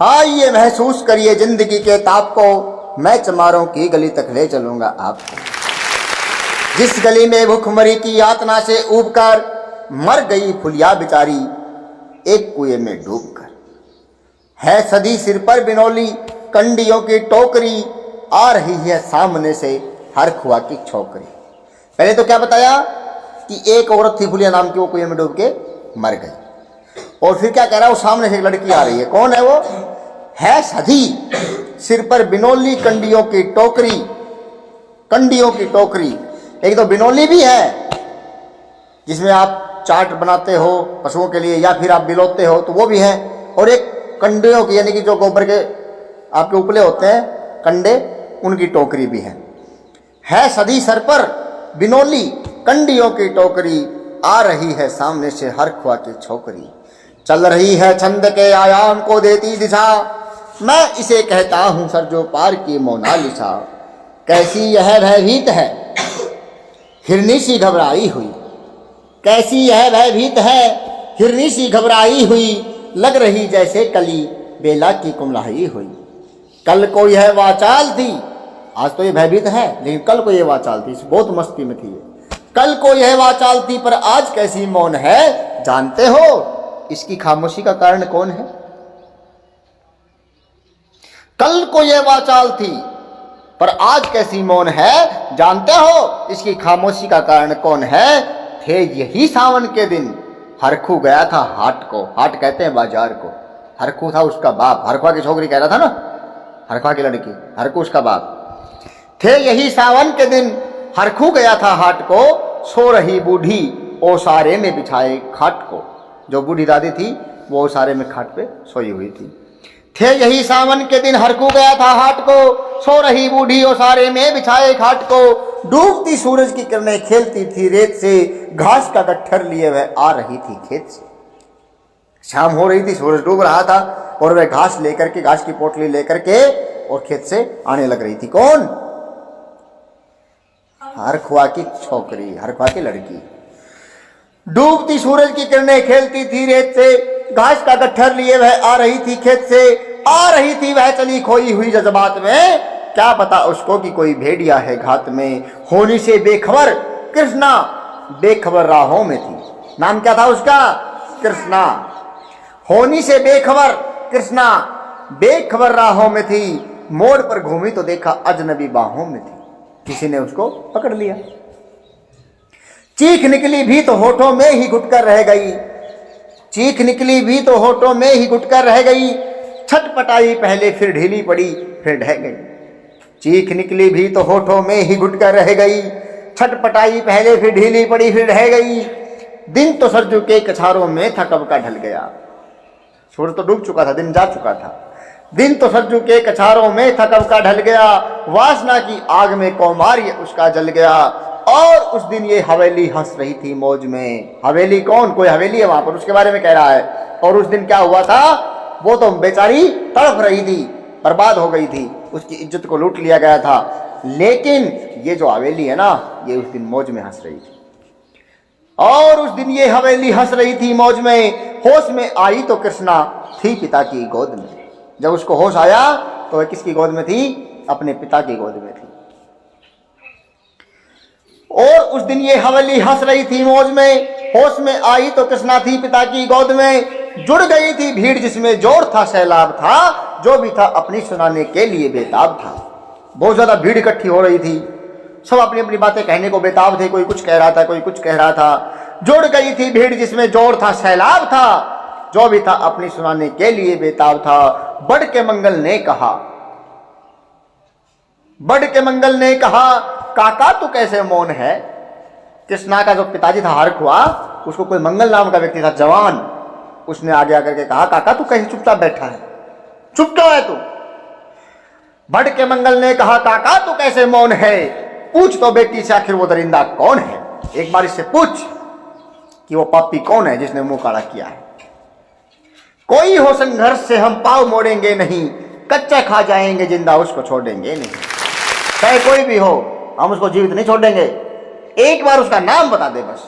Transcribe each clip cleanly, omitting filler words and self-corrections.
आइए महसूस करिए जिंदगी के ताप को, मैं चमारों की गली तक ले चलूंगा आपको। जिस गली में भूखमरी की यातना से ऊबकर मर गई फुलिया बिचारी एक कुएं में डूबकर। है सदी सिर पर बिनौली कंडियों की टोकरी, आ रही है सामने से हर खुआ की छोकरी। पहले तो क्या बताया कि एक औरत थी फुलिया नाम की, वो कुएं में डूब के मर गई। और फिर क्या कह रहा है, वो सामने से एक लड़की आ रही है। कौन है वो? है सदी सिर पर बिनौली कंडियों की टोकरी। कंडियों की टोकरी, एक तो बिनौली भी है जिसमें आप चाट बनाते हो पशुओं के लिए, या फिर आप बिलोते हो, तो वो भी है। और एक कंडियों की, यानी कि जो गोबर के आपके उपले होते हैं कंडे, उनकी टोकरी भी है सदी सर पर बिनौली कंडियों की टोकरी, आ रही है सामने से हर ख्वा की छोकरी। चल रही है छंद के आयाम को देती दिशा, मैं इसे कहता हूं सर जो पार की मोनालिसा। कैसी यह भयभीत है हिरनी सी घबराई हुई, कैसी यह भयभीत है हिरनी सी घबराई हुई, लग रही जैसे कली बेला की कुमलाही हुई। कल को यह वाचाल थी, आज तो ये भयभीत है लेकिन कल को यह वाचाल थी, बहुत मस्ती में थी। कल को यह वाचाल थी पर आज कैसी मौन है, जानते हो इसकी खामोशी का कारण कौन है? कल को यह वाचाल थी पर आज कैसी मौन है, जानते हो इसकी खामोशी का कारण कौन है? थे यही सावन के दिन हरखू गया था हाट को। हाट कहते हैं बाजार को। हरखू था उसका बाप, हरखुआ की छोकरी कह रहा था ना, हरखुआ की लड़की, हरखू उसका बाप। थे यही सावन के दिन हरखू गया था हाट को, सो रही बूढ़ी ओसारे में बिछाए खाट को। जो बूढ़ी दादी थी वो ओसारे में खाट पे सोई हुई थी। थे यही सावन के दिन हरखू गया था हाट को, सो रही बूढ़ी ओसारे में बिछाए खाट को। डूबती सूरज की किरणें खेलती थी रेत से, घास का गट्ठर लिए वह आ रही थी खेत से। शाम हो रही थी, सूरज डूब रहा था और वह घास लेकर के, घास की पोटली लेकर के और खेत से आने लग रही थी। कौन? हरखुआ की छोकरी, हरखुआ की लड़की। डूबती सूरज की किरणें खेलती थी रेत से, घास का गट्ठर लिए वह आ रही थी खेत से। आ रही थी वह चली खोई हुई जज्बात में, क्या पता उसको कि कोई भेड़िया है घात में। होनी से बेखबर कृष्णा बेखबर राहों में थी। नाम क्या था उसका? कृष्णा। होनी से बेखबर कृष्णा बेखबर राहों में थी, मोड़ पर घूमी तो देखा अजनबी बाहों में थी। किसी ने उसको पकड़ लिया। चीख निकली भी तो होठों में ही घुटकर रह गई, चीख निकली भी तो होठों में ही घुटकर रह गई। छटपटाई पहले फिर ढीली पड़ी फिर ढह गई। चीख निकली भी तो होठों में ही घुटकर रह गई, छटपटाई पहले फिर ढीली पड़ी फिर ढह गई। दिन तो सरजू के कछारों में था कब का ढल गया। सूरज तो डूब चुका था, दिन जा चुका था। दिन तो सरजू के कछारों में था कब का ढल गया, वासना की आग में कौमार उसका जल गया। और उस दिन ये हवेली हंस रही थी मौज में। हवेली कौन? कोई हवेली है वहां पर, उसके बारे में कह रहा है। और उस दिन क्या हुआ था? वो तो बेचारी तड़प रही थी, बर्बाद हो गई थी, उसकी इज्जत को लूट लिया गया था। लेकिन ये जो हवेली है ना, ये उस दिन मौज में हंस रही थी। और उस दिन ये हवेली हंस रही थी मौज में। होश में आई तो कृष्णा थी पिता की गोद में। जब उसको होश आया तो वह किसकी गोद में थी? अपने पिता की गोद में थी। और उस दिन ये हवेली हंस रही थी मौज में। होश में आई तो कृष्णा थी पिता की गोद में। जुड़ गई थी भीड़ जिसमें जोर था सैलाब था, जो भी था अपनी सुनाने के लिए बेताब था। बहुत ज्यादा भीड़ इकट्ठी हो रही थी, सब अपनी अपनी बातें कहने को बेताब थे। कोई कुछ कह रहा था, कोई कुछ कह रहा था। जुड़ गई थी भीड़ जिसमें जोर था सैलाब था, जो भी था अपनी सुनाने के लिए बेताब था। बढ़ के मंगल ने कहा, बढ़ के मंगल ने कहा, काका तू कैसे मौन है। कृष्णा का जो पिताजी था हरखुआ, उसको कोई मंगल नाम का व्यक्ति था, जवान। उसने आगे आकर के कहा, काका तू कैसे चुपचाप बैठा है, चुप क्यों है तू। बढ़ के मंगल ने कहा, काका तू कैसे मौन है, पूछ तो बेटी से आखिर वो दरिंदा कौन है। एक बार इससे पूछ कि वो पापी कौन है जिसने मुंह काला किया है। कोई हो संघर्ष से हम पाव मोड़ेंगे नहीं, कच्चा खा जाएंगे जिंदा उसको छोड़ेंगे नहीं। चाहे कोई भी हो, हम उसको जीवित नहीं छोड़ेंगे, एक बार उसका नाम बता दे बस।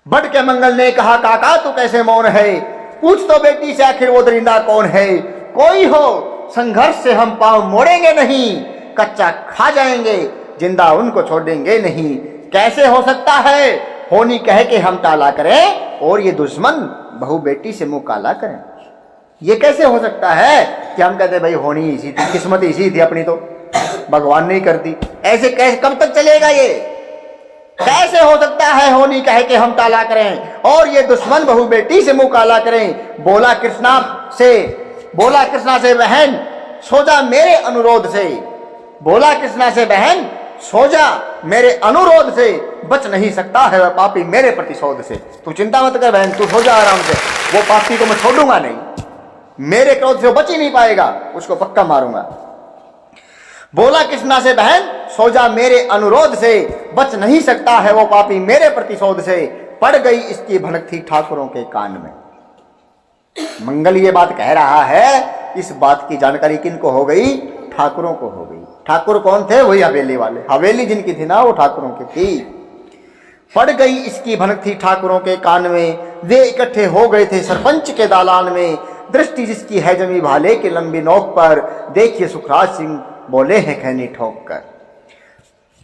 बढ़ के मंगल ने कहा, काका तू कैसे मौन है, पूछ तो बेटी से आखिर वो दरिंदा कौन है, कोई हो संघर्ष से हम पांव मोड़ेंगे नहीं, कच्चा खा जाएंगे जिंदा उनको छोड़ेंगे नहीं। कैसे हो सकता है होनी कह के हम टाला करें और ये दुश्मन बहू बेटी से मुंह काला करें। ये कैसे हो सकता है कि हम कहते भाई होनी इसी थी, किस्मत इसी थी अपनी, तो भगवान ने ही कर दी। ऐसे कैसे कब तक चलेगा ये? कैसे हो सकता है होनी कह के हम टाला करें और ये दुश्मन बहू बेटी से मुंह काला करें। बोला कृष्णा से बहन सो जा मेरे अनुरोध से, बोला कृष्णा से बहन सो जा मेरे अनुरोध से, बच नहीं सकता है वह पापी मेरे प्रतिशोध से। तू चिंता मत कर बहन, तू सो जा आराम से, वो पापी को मैं छोड़ूंगा नहीं, मेरे क्रोध से वो बच ही नहीं पाएगा, उसको पक्का मारूंगा। बोला कृष्णा से बहन सो जा मेरे अनुरोध से, बच नहीं सकता है वो पापी मेरे प्रतिशोध से। पड़ गई इसकी भनक थी ठाकुरों के कान में। मंगल ये बात कह रहा है, इस बात की जानकारी किनको हो गई? ठाकुरों को हो गई। ठाकुर कौन थे? वही हवेली वाले, हवेली जिनकी थी ना वो ठाकुरों की थी। पड़ गई इसकी भनक थी ठाकुरों के कान में, वे इकट्ठे हो गए थे सरपंच के दालान में। दृष्टि जिसकी है जमी भाले के लंबी नोक पर, देखिए सुखराज सिंह बोले हैं खैनी ठोक कर।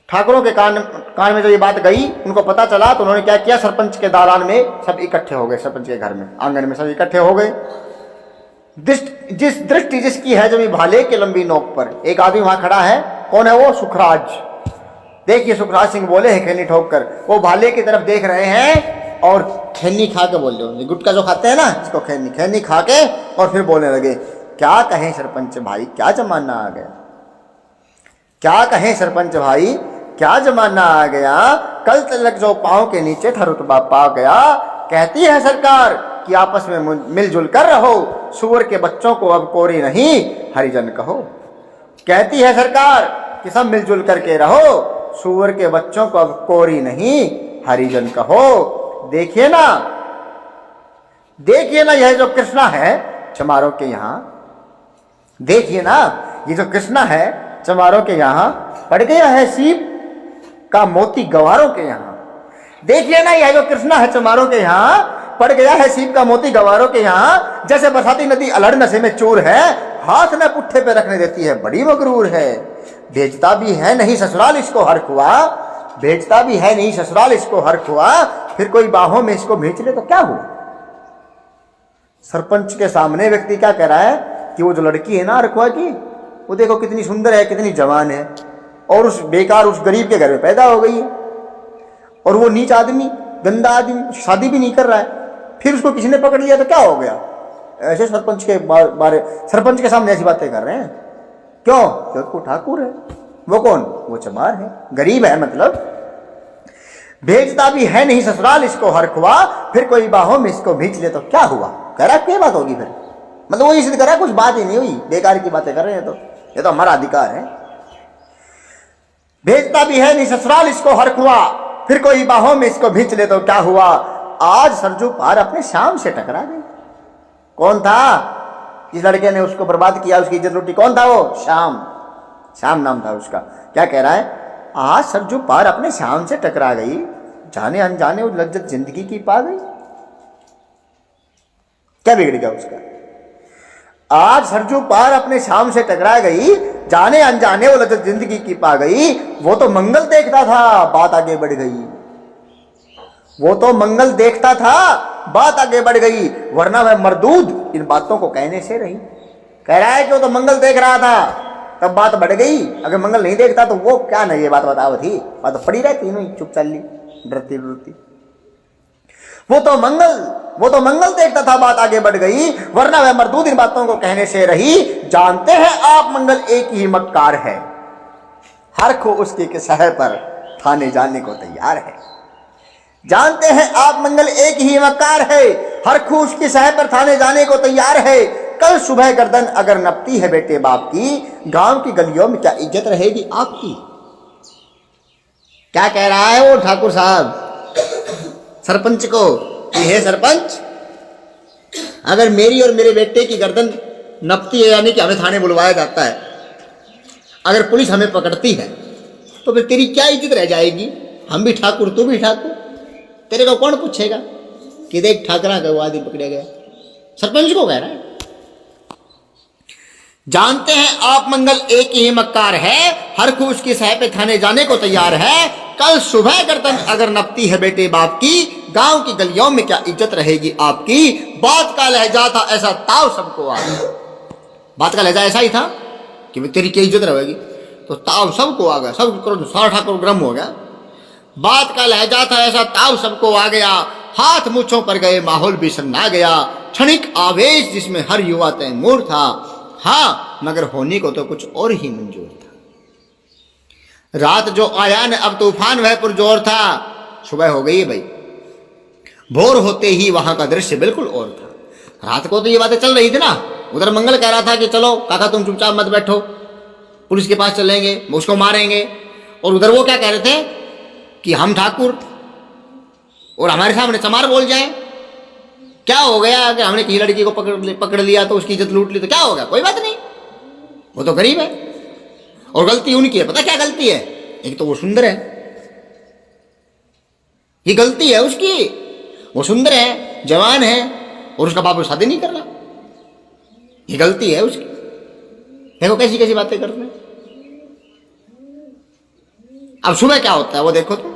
ठाकुरों के कान में जब ये बात गई, उनको पता चला तो उन्होंने क्या किया, सरपंच के दालान में सब इकट्ठे हो गए, सरपंच के घर में आंगन में सब इकट्ठे हो गए। दृष्टि जिसकी है जमी भाले के लंबी नोक पर, एक आदमी वहां खड़ा है, कौन है वो? सुखराज। देखिए सुखराज सिंह बोले हैं खैनी ठोक कर, वो भाले की तरफ देख रहे हैं और खैनी खा के बोल रहे, गुटखा जो खाते हैं ना इसको खैनी खा के, और फिर बोलने लगे, क्या कहें सरपंच भाई क्या जमाना आ गया, क्या कहें सरपंच भाई क्या जमाना आ गया, कल तलक जो पांव के नीचे था रुतबा पा गया। कहती है सरकार कि आपस में मिलजुल कर रहो, सुअर के बच्चों को अब कोरी नहीं हरिजन कहो। कहती है सरकार कि सब मिलजुल करके रहो, सुअर के बच्चों को अब कोरी नहीं हरिजन कहो। देखिए ना यह जो कृष्णा है चमारों के यहाँ, देखिए ना ये जो कृष्णा है चमारों के यहाँ, पड़ गया है सीप का मोती गवारों के यहाँ। देखिए ना यह जो कृष्णा है चमारों के यहाँ, पड़ गया है सीप का मोती गवारों के यहाँ। जैसे बरसाती नदी अलड़ नशे में चूर है, हाथ न पुट्ठे पे रखने देती है बड़ी मगरूर है। भेजता भी है नहीं ससुराल इसको हर खुआ, भेजता भी है नहीं ससुराल इसको हर खुआ, फिर कोई बाहों में इसको भेज ले तो क्या हुआ। सरपंच के सामने व्यक्ति क्या कह रहा है कि वो जो लड़की है ना रखुआ की, वो देखो कितनी सुंदर है, कितनी जवान है, और उस बेकार उस गरीब के घर में पैदा हो गई है, और वो नीच आदमी गंदा आदमी शादी भी नहीं कर रहा है, फिर उसको किसी ने पकड़ लिया तो क्या हो गया। ऐसे सरपंच के बारे सरपंच के सामने ऐसी बातें कर रहे हैं, क्यों? क्योंकि वो ठाकुर है। वो कौन? वो चमार है, गरीब है, मतलब भेजता भी है नहीं ससुराल इसको हर खुआ, फिर कोई बाहों में इसको भींच ले तो क्या हुआ। कह रहा क्या बात होगी फिर, मतलब वो इसलिए कर रहा कुछ बात ही नहीं हुई, बेकार की बातें कर रहे हैं, तो ये तो हमारा अधिकार है। भेजता भी है नहीं ससुराल इसको हर खुआ, फिर कोई बाहों में इसको भींच ले तो क्या हुआ। आज सरजू पार अपने शाम से टकरा गई। कौन था जिस लड़के ने उसको बर्बाद किया, उसकी इज्जत लूटी? कौन था वो? श्याम नाम था उसका। क्या कह रहा है, आज सरजू पार अपने शाम से टकरा गई, जाने अनजाने वो लज्जत जिंदगी की पा गई। क्या बिगड़ गया उसका? आज सरजू पार अपने शाम से टकरा गई, जाने अनजाने वो लज्जत जिंदगी की पा गई। वो तो मंगल देखता था, बात आगे बढ़ गई, वो तो मंगल देखता था, बात आगे बढ़ गई, वरना वह मरदूद इन बातों को कहने से रही। कह रहा है कि वो तो मंगल देख रहा था तब बात बढ़ गई, अगर मंगल नहीं देखता तो वो क्या नहीं ये बात बताओ थी, बात तो पड़ी रहती नहीं, चुप चल ली डरती डरती। वो तो मंगल देखता था, बात आगे बढ़ गई, वरना वह मरदूद इन बातों को कहने से रही। जानते हैं आप मंगल एक ही मक्कार है, हर खो उसके किस्से पर थाने जाने को तैयार है। जानते हैं आप मंगल एक ही मक्कार है, हर खो उसकी सह पर थाने जाने को तैयार है। कल सुबह गर्दन अगर नपती है बेटे बाप की, गांव की गलियों में क्या इज्जत रहेगी आपकी। क्या कह रहा है वो ठाकुर साहब सरपंच को कि हे सरपंच, अगर मेरी और मेरे बेटे की गर्दन नपती है, यानी कि हमें थाने बुलवाया जाता है, अगर पुलिस हमें पकड़ती है तो फिर तेरी क्या इज्जत रह जाएगी। हम भी ठाकुर तू भी ठाकुर, तेरे को कौन पूछेगा कि देख ठाकरा का वो आदमी पकड़ा गया। सरपंच को कह रहा है। जानते हैं आप मंगल एक ही मक्कार है, हर को उसकी सह पे थाने जाने को तैयार है। कल सुबह गर्दन अगर नपती है बेटे बाप की, गांव की गलियों में क्या इज्जत रहेगी आपकी। बात का लहजा था ऐसा ताव सबको आ गया। बात का लहजा ऐसा ही था कि तेरी क्या इज्जत रहेगी, तो ताव सबको आ गया। सब सारा ठाकुर गर्म हो गया। बात का लहजा था ऐसा ताव सबको आ गया। हाथ मुछों पर गए माहौल भी सन्ना गया। क्षणिक आवेश जिसमें हर युवा तैमूर था, हाँ मगर होने को तो कुछ और ही मंजूर था। रात जो आया न अब तूफान वह पुरजोर था। सुबह हो गई भाई, भोर होते ही वहां का दृश्य बिल्कुल और था। रात को तो ये बातें चल रही थी ना, उधर मंगल कह रहा था कि चलो काका तुम चुपचाप मत बैठो, पुलिस के पास चलेंगे, उसको मारेंगे। और उधर वो क्या कह रहे थे कि हम ठाकुर और हमारे सामने चमार बोल जाए, क्या हो गया अगर हमने किसी लड़की को पकड़ लिया तो उसकी इज्जत लूट ली तो क्या हो गया, कोई बात नहीं, वो तो गरीब है। और गलती उनकी है, पता क्या गलती है, एक तो वो सुंदर है, ये गलती है उसकी। वो सुंदर है, जवान है और उसका बाप शादी नहीं कर रहा, ये गलती है उसकी। देखो कैसी कैसी बातें करते हैं। अब सुबह क्या होता है वो देखो तो,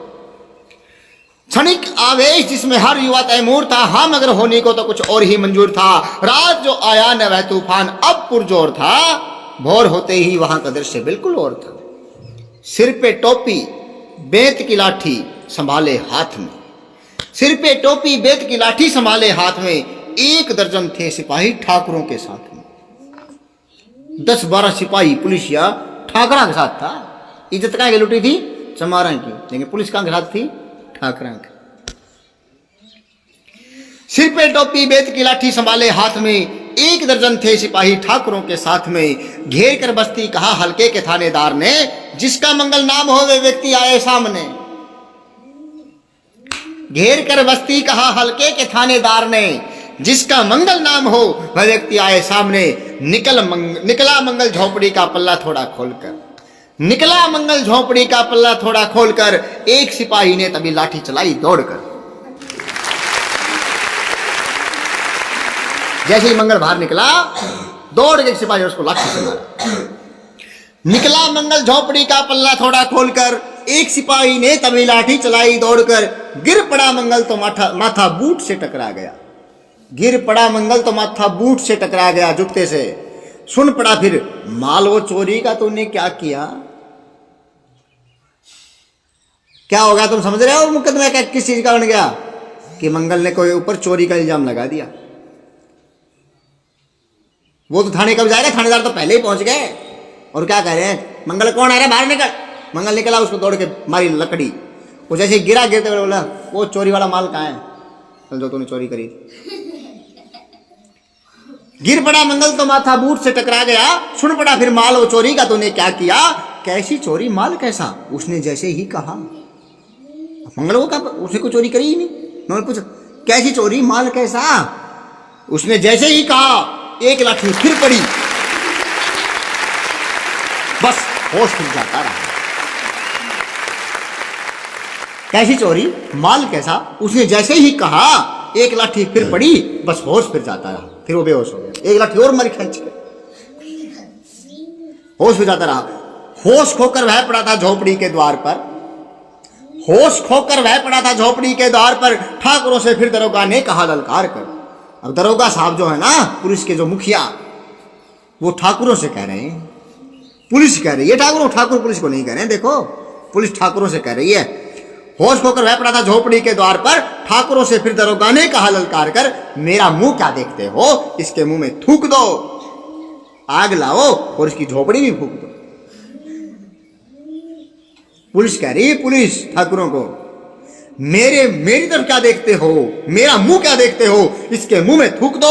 क्षणिक आवेश जिसमें हर युवा तैमूर था, हाँ मगर होने को तो कुछ और ही मंजूर था। रात जो आया न वह तूफान अब पुरजोर था। भोर होते ही वहां का दृश्य बिल्कुल और था। सिर पे टोपी बेत की लाठी संभाले हाथ में, सिर पे टोपी बेत की लाठी संभाले हाथ में। 1 दर्जन थे सिपाही ठाकुरों के साथ में। 10-12 सिपाही पुलिसिया ठाकरा के साथ था। इज्जत कहाँ की लुटी थी, चमारा की, लेकिन पुलिस कहाँ के साथ थी, ठाकरा के। सिर पे टोपी बेत की लाठी संभाले हाथ में। 1 दर्जन थे सिपाही ठाकुरों के साथ में। घेर कर बस्ती कहा हल्के के थानेदार ने, जिसका मंगल नाम हो वे व्यक्ति आए सामने। घेर कर बस्ती कहा हल्के के थानेदार ने, जिसका मंगल नाम हो वह व्यक्ति आए सामने। निकला मंगल झोपड़ी का पल्ला थोड़ा खोलकर, निकला मंगल झोपड़ी का पल्ला थोड़ा खोलकर। एक सिपाही ने तभी लाठी चलाई दौड़कर। जैसे ही मंगल बाहर निकला, दौड़ के सिपाही उसको लाठी से मारा। निकला मंगल झोपड़ी का पल्ला थोड़ा खोलकर, एक सिपाही ने तभी लाठी चलाई दौड़कर। गिर पड़ा मंगल तो माथा बूट से टकरा गया। गिर पड़ा मंगल तो माथा बूट से टकरा गया जुत्ते से। सुन पड़ा फिर माल वो चोरी का तूने क्या किया। क्या होगा तुम समझ रहे हो, मुकदमा क्या किस चीज का बन गया कि मंगल ने कोई ऊपर चोरी का इल्जाम लगा दिया। वो तो थाने कब जाएगा, थानेदार तो पहले ही पहुंच गए। और क्या कह रहे हैं, मंगल कौन आ रहा है बाहर निकल। मंगल निकला, उसको दौड़ के मारी लकड़ी। वो जैसे गिरा, गिरते हुए बोला वो चोरी वाला माल कहाँ है जो तूने चोरी करी। गिर पड़ा मंगल तो माथा बूट से टकरा गया। सुन पड़ा फिर माल वो चोरी का तूने क्या किया। कैसी चोरी माल कैसा, उसने जैसे ही कहा। मंगल को कहा, उसने कोई चोरी करी ही नहीं। उन्होंने पूछा कैसी चोरी माल कैसा। उसने जैसे ही कहा, एक लाठी फिर पड़ी, बस होश खुल जाता रहा। कैसी चोरी माल कैसा, उसने जैसे ही कहा, एक लाठी फिर पड़ी, बस होश फिर जाता रहा। फिर वो बेहोश हो गया। एक लाठी और मारी खींच के, होश हो जाता रहा। होश खोकर वह पड़ा था झोपड़ी के द्वार पर। होश खोकर वह पड़ा था झोपड़ी के द्वार पर। ठाकुरों से फिर दरोगा ने कहा ललकार कर। अब दरोगा साहब जो है ना, पुलिस के जो मुखिया, वो ठाकुरों से कह रहे हैं, पुलिस कह रही है ठाकुर, ठाकुर पुलिस को नहीं कह रहे हैं। देखो पुलिस ठाकुरों से कह रही है। होश खोकर वह पड़ा था झोपड़ी के द्वार पर। ठाकुरों से फिर दरोगा ने कहा ललकार कर, मेरा मुंह क्या देखते हो, इसके मुंह में थूक दो, आग लाओ और इसकी झोपड़ी भी फूक दो। पुलिस कह रही है, पुलिस ठाकुरों को, मेरी तरफ क्या देखते हो, मेरा मुंह क्या देखते हो, इसके मुंह में थूक दो,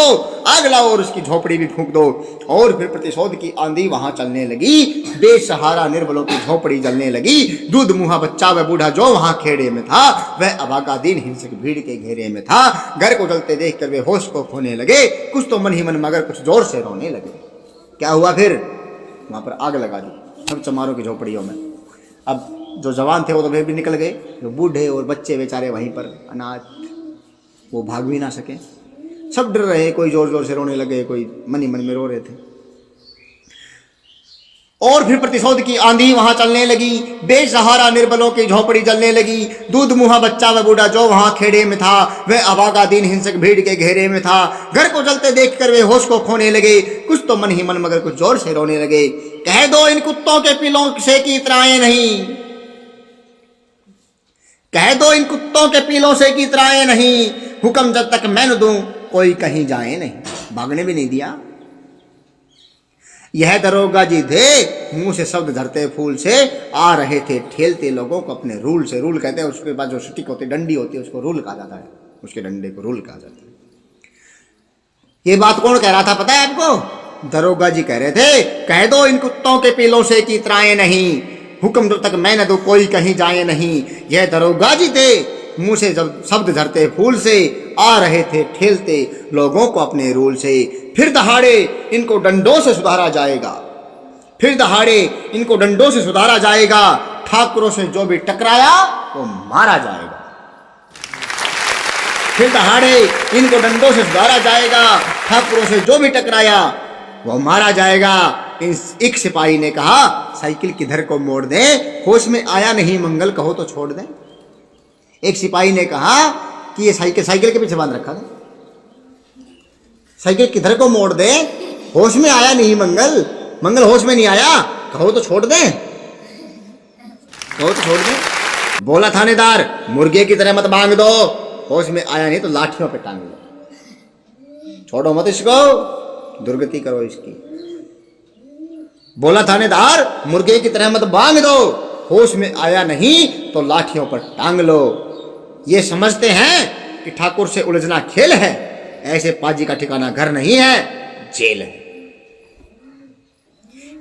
आग लाओ और उसकी झोपड़ी भी फूंक दो। और फिर प्रतिशोध की आंधी वहां चलने लगी। बेसहारा निर्बलों की झोपड़ी जलने लगी। दूध मुहा बच्चा व बूढ़ा जो वहां खेड़े में था, वह अभागा दीन हिंसक भीड़ के घेरे में था। घर को जलते देखकर वे होश को खोने लगे। कुछ तो मन ही मन मगर कुछ जोर से रोने लगे। क्या हुआ फिर, वहां पर आग लगा दी सब चमारों की झोपड़ियों में। अब जो जवान थे वो तो फिर भी निकल गए, जो बूढ़े और बच्चे बेचारे वहीं पर अनाथ, वो भाग भी ना सके। सब डर रहे, कोई जोर जोर से रोने लगे, कोई मन ही मन में रो रहे थे। और फिर प्रतिशोध की आंधी वहां चलने लगी, बेसहारा निर्बलों की झोपड़ी जलने लगी। दूध मुहा बच्चा व बूढ़ा जो वहां खेड़े में था, वह अभागा दीन हिंसक भीड़ के घेरे में था। घर को जलते देखकर वे होश को खोने लगे, कुछ तो मन ही मन मगर कुछ जोर से रोने लगे। कह दो इन कुत्तों के पिलों से की इतराएं नहीं, कह दो इन कुत्तों के पीलों से की इतराएं नहीं। हुक्म जब तक मैं न दूं कोई कहीं जाए नहीं। भागने भी नहीं दिया। यह दरोगा जी थे, मुंह से शब्द धरते फूल से, आ रहे थे ठेलते लोगों को अपने रूल से। रूल कहते हैं उसके बाद जो स्टिक होती है, डंडी होती है, उसको रूल कहा जाता है। उसके डंडे को रूल कहा जाता है। ये बात कौन कह रहा था पता है आपको? दरोगा जी कह रहे थे, कह दो इन कुत्तों के पीलों से की इतराएं नहीं। हुक्म जब तक मैं न दूं कोई कहीं जाए नहीं। यह दरोगा जी थे, मुंह से जब शब्द धरते फूल से, आ रहे थे ठेलते लोगों को अपने रूल से। फिर दहाड़े इनको डंडों से सुधारा जाएगा, फिर दहाड़े इनको डंडों से सुधारा जाएगा। ठाकुरों से जो भी टकराया वो मारा जाएगा। फिर दहाड़े इनको डंडों से सुधारा जाएगा, ठाकुरों से जो भी टकराया वो मारा जाएगा। एक सिपाही ने कहा, साइकिल किधर को मोड़ दें, होश में आया नहीं मंगल, कहो तो छोड़ दें। एक सिपाही ने कहा कि ये साइकिल के पीछे बांध रखा था, साइकिल किधर को मोड़ दे, होश में आया नहीं मंगल, मंगल होश में नहीं आया, कहो तो छोड़ दे, कहो तो छोड़ दे। बोला थानेदार, मुर्गे की तरह मत बांध दो, होश में आया नहीं तो लाठियों पे टांग लो, छोड़ो मत इसको, दुर्गति करो इसकी। बोला थानेदार, मुर्गे की तरह मत बांध दो, होश में आया नहीं तो लाठियों पर टांग लो। ये समझते हैं कि ठाकुर से उलझना खेल है, ऐसे पाजी का ठिकाना घर नहीं है, जेल है।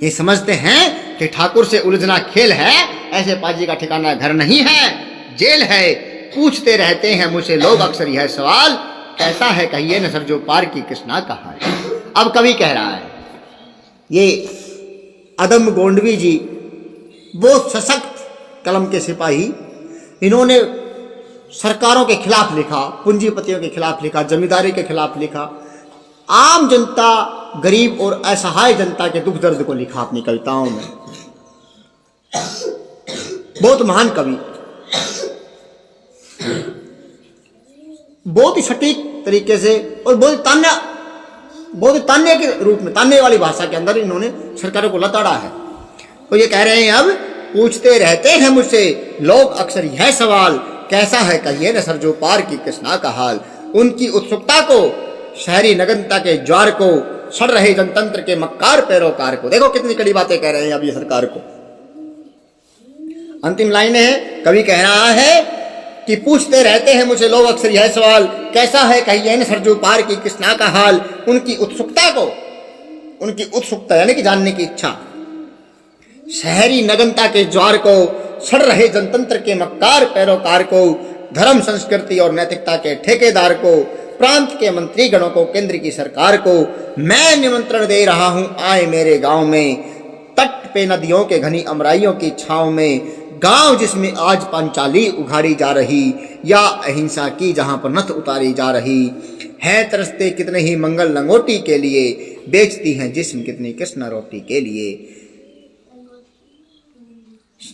ये समझते हैं कि ठाकुर से उलझना खेल है, ऐसे पाजी का ठिकाना घर नहीं है, जेल है। पूछते रहते हैं मुझसे लोग अक्सर यह सवाल, कैसा है कहिए न सर जो पार की कृष्णा कहा है। अब कवि कह रहा है, ये अदम गोंडवी जी वो सशक्त कलम के सिपाही, इन्होंने सरकारों के खिलाफ लिखा, पूंजीपतियों के खिलाफ लिखा, जमींदारी के खिलाफ लिखा, आम जनता, गरीब और असहाय जनता के दुख दर्द को लिखा अपनी कविताओं में। बहुत महान कवि, बहुत ही सटीक तरीके से और बहुत ही तान्या के रूप में, तान्या वाली भाषा के अंदर इन्होंने सरकारों को लताड़ा है। तो ये कह रहे हैं, अब पूछते रहते हैं मुझसे लोग अक्सर यह सवाल, कैसा है कहिए न सर जो पार की कृष्णा का हाल। उनकी उत्सुकता को, शहरी नगनता के ज्वार को, सड़ रहे जनतंत्र के मक्कार पैरोकार को। देखो कितनी कड़ी बातें कह रहे हैं अब ये सरकार को। अंतिम लाइन है, कवि कह रहा है कि पूछते रहते हैं मुझे लोग अक्सर यह सवाल, कैसा है कहिए न सर जो पार की कृष्णा का हाल। उनकी उत्सुकता को, उनकी उत्सुकता यानी कि जानने की इच्छा, शहरी नगनता के ज्वार को, सड़ रहे जनतंत्र के मक्कार पैरोकार को, धर्म संस्कृति और नैतिकता के ठेकेदार को, प्रांत के मंत्री गणों को, केंद्र की सरकार को मैं निमंत्रण दे रहा हूं, आए मेरे गांव में। तट पे नदियों के घनी अमराइयों की छांव में, गांव जिसमें आज पांचाली उघाड़ी जा रही, या अहिंसा की जहां पर नथ उतारी जा रही है। तरसते कितने ही मंगल लंगोटी के लिए, बेचती हैं जिस्म कितनी कृष्ण रोटी के लिए।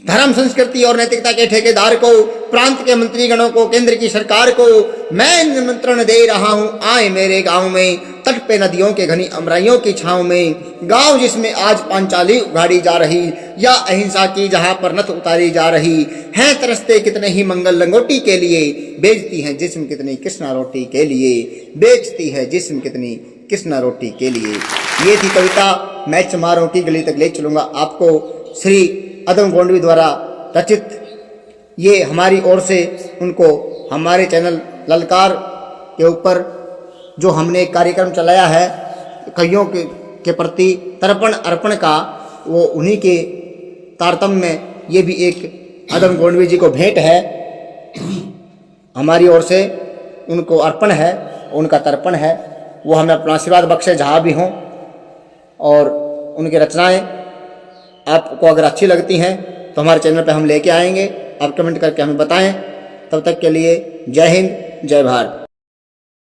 धर्म संस्कृति और नैतिकता के ठेकेदार को, प्रांत के मंत्रीगणों को, केंद्र की सरकार को मैं निमंत्रण दे रहा हूं, आए मेरे गांव में। तट पे नदियों के घनी अमराइयों की छांव में, गांव जिसमें आज पांचाली उघाड़ी जा रही, या अहिंसा की जहां पर नथ उतारी जा रही है। तरसते कितने ही मंगल लंगोटी के लिए, बेचती हैं जिस्म कितनी कृष्णा रोटी के लिए, बेचती है जिस्म कितनी कृष्णा रोटी के लिए। ये थी कविता, मैं चमारों की गली तक ले चलूंगा आपको, श्री अदम गोंडवी द्वारा रचित। ये हमारी ओर से उनको हमारे चैनल ललकार के ऊपर जो हमने कार्यक्रम चलाया है कवियों के प्रति तर्पण अर्पण का, वो उन्हीं के तारतम्य में ये भी एक अदम गोंडवी जी को भेंट है, हमारी ओर से उनको अर्पण है, उनका तर्पण है। वो हमें अपना आशीर्वाद बख्शे जहाँ भी हों, और उनकी रचनाएं आपको अगर अच्छी लगती हैं तो हमारे चैनल पे हम लेके आएंगे। आप कमेंट करके हमें बताएं। तब तक के लिए जय हिंद, जय भारत।